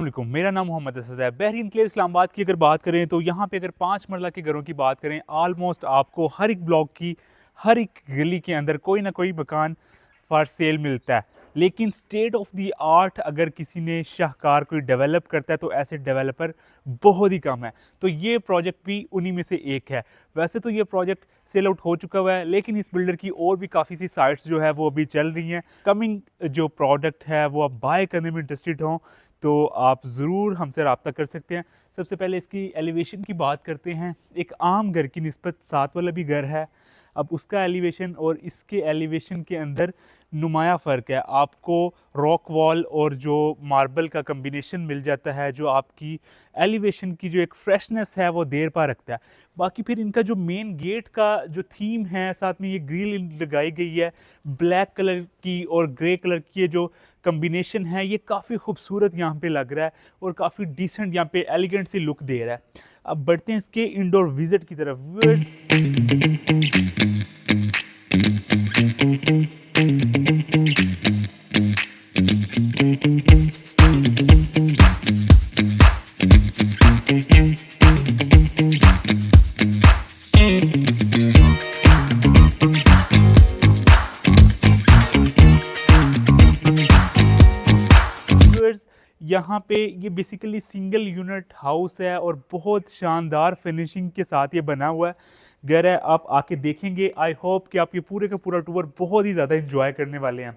वालेकुम, मेरा नाम मोहम्मद असद है। बहरीन क्लेव इस्लामाबाद की अगर बात करें तो यहाँ पे अगर 5 मरला के घरों की बात करें, ऑलमोस्ट आपको हर एक ब्लॉक की हर एक गली के अंदर कोई ना कोई मकान फॉर सेल मिलता है। लेकिन स्टेट ऑफ द आर्ट अगर किसी ने शाहकार कोई डेवलप करता है तो ऐसे डेवलपर बहुत ही कम है। तो ये प्रोजेक्ट भी उन्हीं में से एक है। वैसे तो ये प्रोजेक्ट सेल आउट हो चुका हुआ है, लेकिन इस बिल्डर की और भी काफ़ी सी साइट्स जो है वो अभी चल रही हैं। कमिंग जो प्रोडक्ट है वो आप बाय करने में इंटरेस्टेड हों तो आप ज़रूर हमसे रब्ता कर सकते हैं। सबसे पहले इसकी एलिवेशन की बात करते हैं। एक आम घर की निस्बत साथ वाला भी घर है, अब उसका एलिवेशन और इसके एलिवेशन के अंदर नुमाया फ़र्क है। आपको रॉक वॉल और जो मार्बल का कम्बिनेशन मिल जाता है, जो आपकी एलिवेशन की जो एक फ्रेशनेस है वो देर पा रखता है। बाकी फिर इनका जो मेन गेट का जो थीम है, साथ में ये ग्रिल लगाई गई है ब्लैक कलर की और ग्रे कलर की, ये जो कम्बिनेशन है ये काफ़ी खूबसूरत यहाँ पे लग रहा है और काफ़ी डिसेंट यहाँ पे एलिगेंट सी लुक दे रहा है। अब बढ़ते हैं इसके इंडोर विजिट की तरफ। व्यूअर्स, यहाँ पे ये बेसिकली सिंगल यूनिट हाउस है और बहुत शानदार फिनिशिंग के साथ ये बना हुआ है घर है। आप आके देखेंगे, आई होप कि आप ये पूरे का पूरा टूर बहुत ही ज़्यादा इंजॉय करने वाले हैं।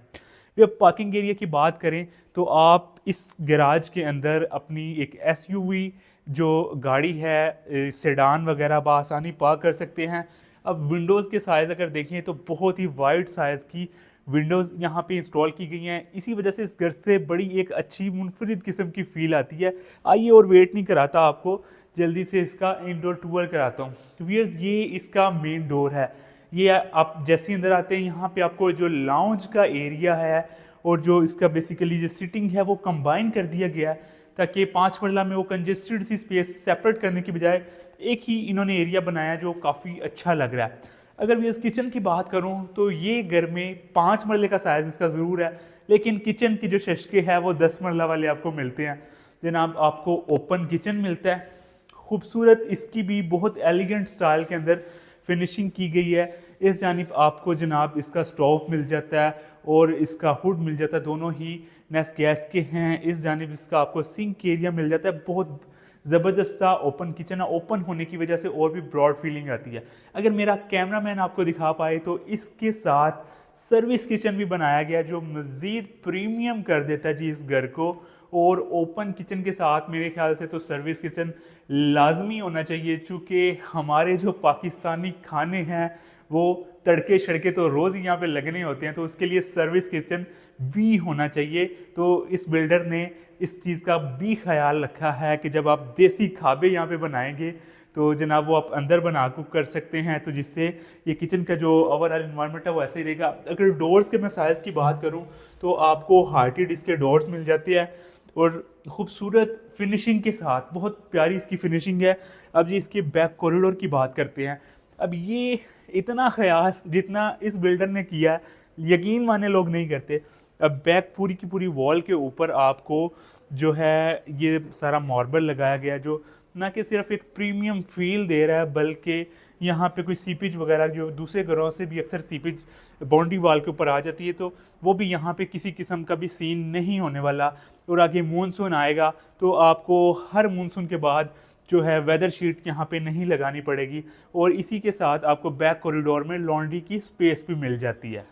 जब पार्किंग एरिया की बात करें तो आप इस गैराज के अंदर अपनी एक एसयूवी जो गाड़ी है सेडान वगैरह बआसानी पार्क कर सकते हैं। अब विंडोज़ के साइज़ अगर देखें तो बहुत ही वाइड साइज़ की विंडोज़ यहाँ पे इंस्टॉल की गई हैं। इसी वजह से इस घर से बड़ी एक अच्छी मुनफरिद किस्म की फ़ील आती है। आइए और वेट नहीं कराता, आपको जल्दी से इसका इंडोर टूर कराता हूँ। तो व्यूअर्स, ये इसका मेन डोर है। ये आप जैसे ही अंदर आते हैं यहाँ पे आपको जो लाउंज का एरिया है और जो इसका बेसिकली जो सिटिंग है वो कंबाइन कर दिया गया है, ताकि 5 मरला में वो कंजेस्टेड सी स्पेस सेपरेट करने की बजाय एक ही इन्होंने एरिया बनाया जो काफ़ी अच्छा लग रहा है। अगर मैं इस किचन की बात करूं तो ये घर में 5 मरले का साइज़ इसका ज़रूर है, लेकिन किचन की जो शशके है वो 10 मरला वाले आपको मिलते हैं। जनाब, आपको ओपन किचन मिलता है, खूबसूरत इसकी भी बहुत एलिगेंट स्टाइल के अंदर फिनिशिंग की गई है। इस जानिब आपको जनाब इसका स्टोव मिल जाता है और इसका हुड मिल जाता है, दोनों ही नेस गैस के हैं। इस जानिब इसका आपको सिंक एरिया मिल जाता है। बहुत ज़बरदस्त सा ओपन किचन है, ओपन होने की वजह से और भी ब्रॉड फीलिंग आती है। अगर मेरा कैमरामैन आपको दिखा पाए तो इसके साथ सर्विस किचन भी बनाया गया जो मज़ीद प्रीमियम कर देता है जी इस घर को। और ओपन किचन के साथ मेरे ख्याल से तो सर्विस किचन लाजमी होना चाहिए, चूँकि हमारे जो पाकिस्तानी खाने हैं वो तड़के शड़के तो रोज़ ही यहाँ पे लगने होते हैं, तो उसके लिए सर्विस किचन भी होना चाहिए। तो इस बिल्डर ने इस चीज़ का भी ख्याल रखा है कि जब आप देसी खाबे यहाँ पे बनाएंगे तो जनाब वो आप अंदर बना कुक कर सकते हैं, तो जिससे ये किचन का जो ओवरऑल इन्वायरमेंट है वो ऐसे ही रहेगा। अगर डोर्स के मैं साइज़ की बात करूँ तो आपको हार्टेड इसके डोर्स मिल जाते हैं और खूबसूरत फिनिशिंग के साथ, बहुत प्यारी इसकी फिनिशिंग है। अब जी इसके बैक कॉरिडोर की बात करते हैं। अब ये इतना ख्याल जितना इस बिल्डर ने किया यकीन माने लोग नहीं करते। अब बैक पूरी की पूरी वॉल के ऊपर आपको जो है ये सारा मार्बल लगाया गया, जो ना कि सिर्फ एक प्रीमियम फील दे रहा है बल्कि यहाँ पे कोई सीपेज वगैरह जो दूसरे घरों से भी अक्सर सीपेज बाउंड्री वाल के ऊपर आ जाती है, तो वो भी यहाँ पे किसी किस्म का भी सीन नहीं होने वाला। और आगे मानसून आएगा तो आपको हर मानसून के बाद जो है वेदर शीट यहाँ पे नहीं लगानी पड़ेगी और इसी के साथ आपको बैक कॉरिडोर में लॉन्ड्री की स्पेस भी मिल जाती है।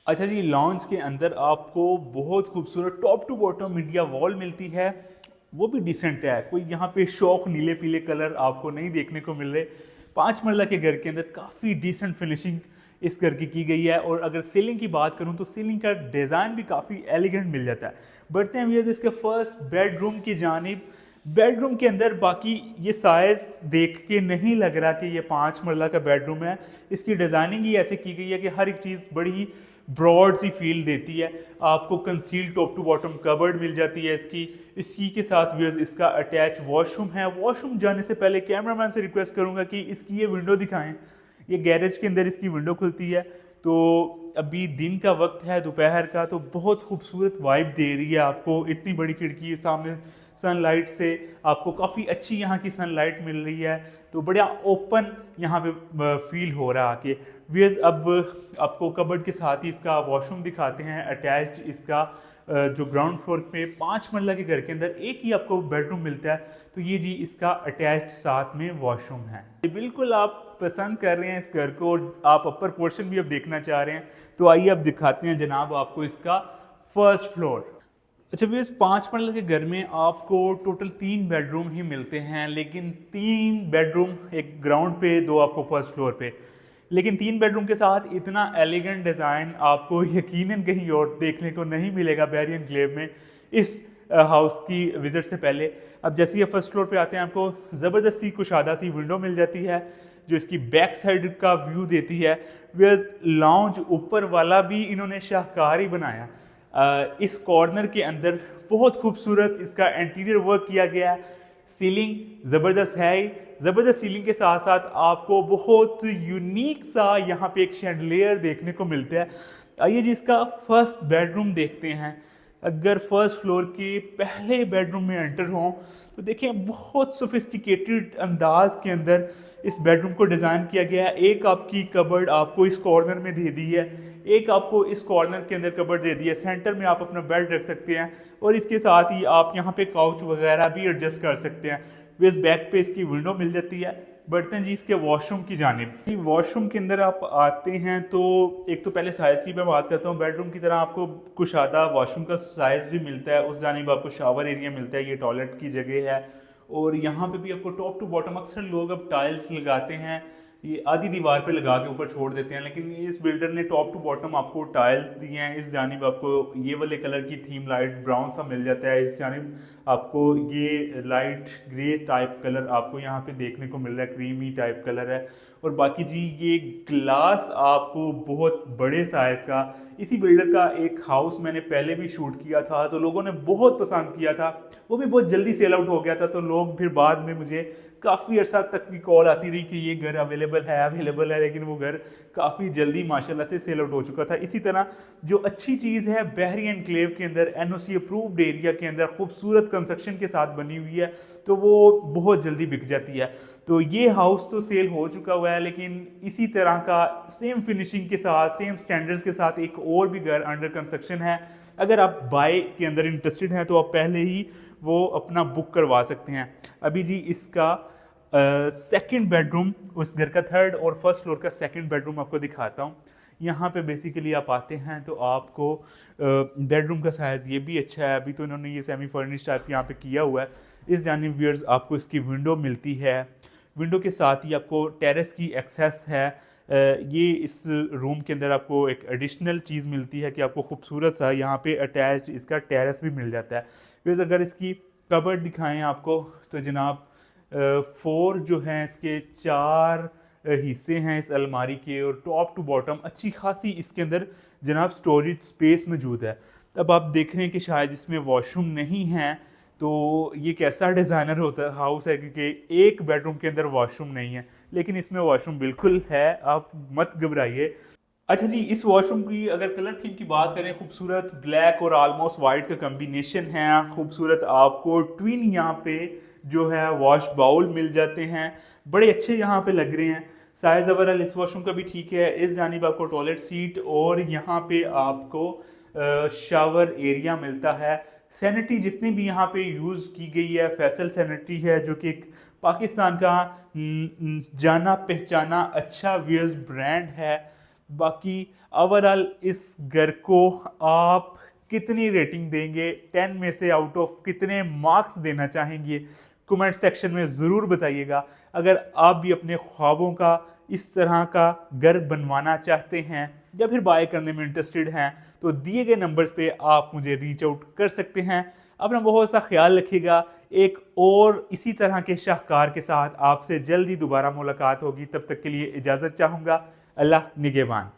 अच्छा जी, लॉन्च के अंदर आपको बहुत खूबसूरत top to bottom media wall मिलती है, वो भी डिसेंट है। कोई यहाँ पे शौक नीले पीले कलर आपको नहीं देखने को मिल रहे। 5 मरला के घर के अंदर काफ़ी डिसेंट फिनिशिंग इस घर की गई है। और अगर सीलिंग की बात करूँ तो सीलिंग का डिज़ाइन भी काफ़ी एलिगेंट मिल जाता है। बढ़ते हैं व्यूअर्स इसके फर्स्ट बेडरूम की जानिब। बेडरूम के अंदर बाकी ये साइज़ देख के नहीं लग रहा कि ये 5 मरला का बेडरूम है। इसकी डिज़ाइनिंग ही ऐसे की गई है कि हर एक चीज़ बड़ी ही ब्रॉड सी फील देती है। आपको conceal top to bottom covered मिल जाती है इसकी। इसी के साथ व्यूअर्स इसका अटैच वॉशरूम है। वॉशरूम जाने से पहले कैमरामैन से रिक्वेस्ट करूंगा कि इसकी ये विंडो दिखाएं। ये गैरेज के अंदर इसकी विंडो खुलती है, तो अभी दिन का वक्त है, दोपहर का, तो बहुत खूबसूरत वाइब दे रही है आपको। इतनी बड़ी खिड़की है, सामने सनलाइट से आपको काफ़ी अच्छी यहाँ की सनलाइट मिल रही है, तो बढ़िया ओपन यहाँ पे फील हो रहा है आके। व्यूअर्स, अब आपको कबर्ड के साथ ही इसका वॉशरूम दिखाते हैं अटैच्ड। इसका जो ग्राउंड फ्लोर पे 5 मंजिला के घर के अंदर एक ही आपको बेडरूम मिलता है, तो ये जी इसका अटैच्ड साथ में वॉशरूम है। ये बिल्कुल आप पसंद कर रहे हैं इस घर को और आप अपर पोर्शन भी अब देखना चाह रहे हैं, तो आइए अब दिखाते हैं जनाब आपको इसका फर्स्ट फ्लोर। अच्छा भैया, 5 मंजिला के घर में आपको टोटल 3 बेडरूम ही मिलते हैं, लेकिन 3 बेडरूम, एक ग्राउंड पे, 2 आपको फर्स्ट फ्लोर पे, लेकिन 3 बेडरूम के साथ इतना एलिगेंट डिज़ाइन आपको यकीनन कहीं और देखने को नहीं मिलेगा बैरियर एनक्लेव में इस हाउस की विजिट से पहले। अब जैसे ये फर्स्ट फ्लोर पे आते हैं, आपको ज़बरदस्ती कुशादा सी विंडो मिल जाती है जो इसकी बैक साइड का व्यू देती है। वेयर्स लाउंज ऊपर वाला भी इन्होंने शाहकार ही बनाया। इस कॉर्नर के अंदर बहुत खूबसूरत इसका इंटीरियर वर्क किया गया है। सीलिंग ज़बरदस्त है ही, ज़बरदस्त सीलिंग के साथ साथ आपको बहुत यूनिक सा यहाँ पे एक शैंडलियर देखने को मिलता है। आइए जी इसका फर्स्ट बेडरूम देखते हैं। अगर फर्स्ट फ्लोर के पहले बेडरूम में एंटर हों तो देखिए बहुत सोफिस्टिकेटेड अंदाज के अंदर इस बेडरूम को डिज़ाइन किया गया है। एक आपकी कबर्ड आपको इस कॉर्नर में दे दी है, एक आपको इस कॉर्नर के अंदर कबर्ड दे दी है, सेंटर में आप अपना बेड रख सकते हैं और इसके साथ ही आप यहाँ पे काउच वगैरह भी एडजस्ट कर सकते हैं। इस बैक पे इसकी विंडो मिल जाती है। बढ़ते हैं जी इसके वॉशरूम की जानिब। वॉशरूम के अंदर आप आते हैं तो एक तो पहले साइज़ की मैं बात करता हूँ। बेडरूम की तरह आपको कुशादा वॉशरूम का साइज़ भी मिलता है, उस जानिब आपको शावर एरिया मिलता है, ये टॉयलेट की जगह है। और यहाँ पे भी आपको टॉप टू बॉटम, अक्सर लोग अब टाइल्स लगाते हैं, ये आधी दीवार पे लगा के ऊपर छोड़ देते हैं, लेकिन इस बिल्डर ने टॉप टू बॉटम आपको टाइल्स दिए हैं। इस जानिब आपको ये वाले कलर की थीम लाइट ब्राउन सा मिल जाता है, इस जानिब आपको ये लाइट ग्रे टाइप कलर आपको यहाँ पे देखने को मिल रहा है, क्रीमी टाइप कलर है। और बाकी जी ये ग्लास आपको बहुत बड़े साइज का, इसी बिल्डर का एक हाउस मैंने पहले भी शूट किया था तो लोगों ने बहुत पसंद किया था, वो भी बहुत जल्दी सेल आउट हो गया था। तो लोग फिर बाद में मुझे काफ़ी अर्सा तक भी कॉल आती रही कि ये घर अवेलेबल है, लेकिन वो घर काफ़ी जल्दी माशाल्लाह से सेल आउट हो चुका था। इसी तरह जो अच्छी चीज़ है, बहरी एनक्लेव के अंदर एनओसी अप्रूव्ड एरिया के अंदर खूबसूरत कंस्ट्रक्शन के साथ बनी हुई है, तो वो बहुत जल्दी बिक जाती है। तो ये हाउस तो सेल हो चुका हुआ है, लेकिन इसी तरह का सेम फिनिशिंग के साथ, सेम स्टैंडर्ड्स के साथ एक और भी घर अंडर कंस्ट्रक्शन है। अगर आप बाय के अंदर इंटरेस्टेड हैं तो आप पहले ही वो अपना बुक करवा सकते हैं। अभी जी इसका सेकंड बेडरूम, उस घर का थर्ड और फर्स्ट फ्लोर का सेकंड बेडरूम आपको दिखाता हूँ। यहाँ पे बेसिकली आप आते हैं तो आपको बेडरूम का साइज़ ये भी अच्छा है। अभी तो इन्होंने ये सेमी फर्निश टाइप यहाँ पे किया हुआ है। इस जानिब व्यूअर्स आपको इसकी विंडो मिलती है, विंडो के साथ ही आपको टेरेस की एक्सेस है। ये इस रूम के अंदर आपको एक एडिशनल चीज़ मिलती है कि आपको खूबसूरत सा यहाँ पे अटैच्ड इसका टेरेस भी मिल जाता है। व्यूअर्स अगर इसकी कबर्ड दिखाएं आपको तो जनाब 4 जो हैं इसके 4 हिस्से हैं इस अलमारी के, और टॉप टू बॉटम अच्छी खासी इसके अंदर जनाब स्टोरेज स्पेस मौजूद है। तब आप देख रहे हैं कि शायद इसमें वॉशरूम नहीं है, तो ये कैसा डिज़ाइनर होता है हाउस है, क्योंकि एक बेडरूम के अंदर वॉशरूम नहीं है, लेकिन इसमें वॉशरूम बिल्कुल है, आप मत घबराइए। अच्छा जी, इस वॉशरूम की अगर कलर थीम की बात करें, खूबसूरत ब्लैक और ऑलमोस्ट वाइट का कम्बिनेशन है। खूबसूरत आपको ट्विन यहाँ पे जो है वॉश बाउल मिल जाते हैं, बड़े अच्छे यहाँ पे लग रहे हैं। साइज़ ओवरऑल इस वॉशरूम का भी ठीक है। इस जानिब आपको टॉयलेट सीट और यहाँ पे आपको शावर एरिया मिलता है। सैनिटरी जितनी भी यहाँ पे यूज़ की गई है फैसल सैनिटरी है, जो कि एक पाकिस्तान का जाना पहचाना अच्छा वियर्स ब्रांड है। बाकी ओवरऑल इस घर को आप कितनी रेटिंग देंगे, 10 में से आउट ऑफ कितने मार्क्स देना चाहेंगे, कमेंट सेक्शन में ज़रूर बताइएगा। अगर आप भी अपने ख्वाबों का इस तरह का घर बनवाना चाहते हैं या फिर बाय करने में इंटरेस्टेड हैं तो दिए गए नंबर्स पे आप मुझे रीच आउट कर सकते हैं। अपना बहुत सा ख्याल रखिएगा। एक और इसी तरह के शाहकार के साथ आपसे जल्दी दोबारा मुलाकात होगी। तब तक के लिए इजाज़त चाहूँगा। अल्लाह निगहबान।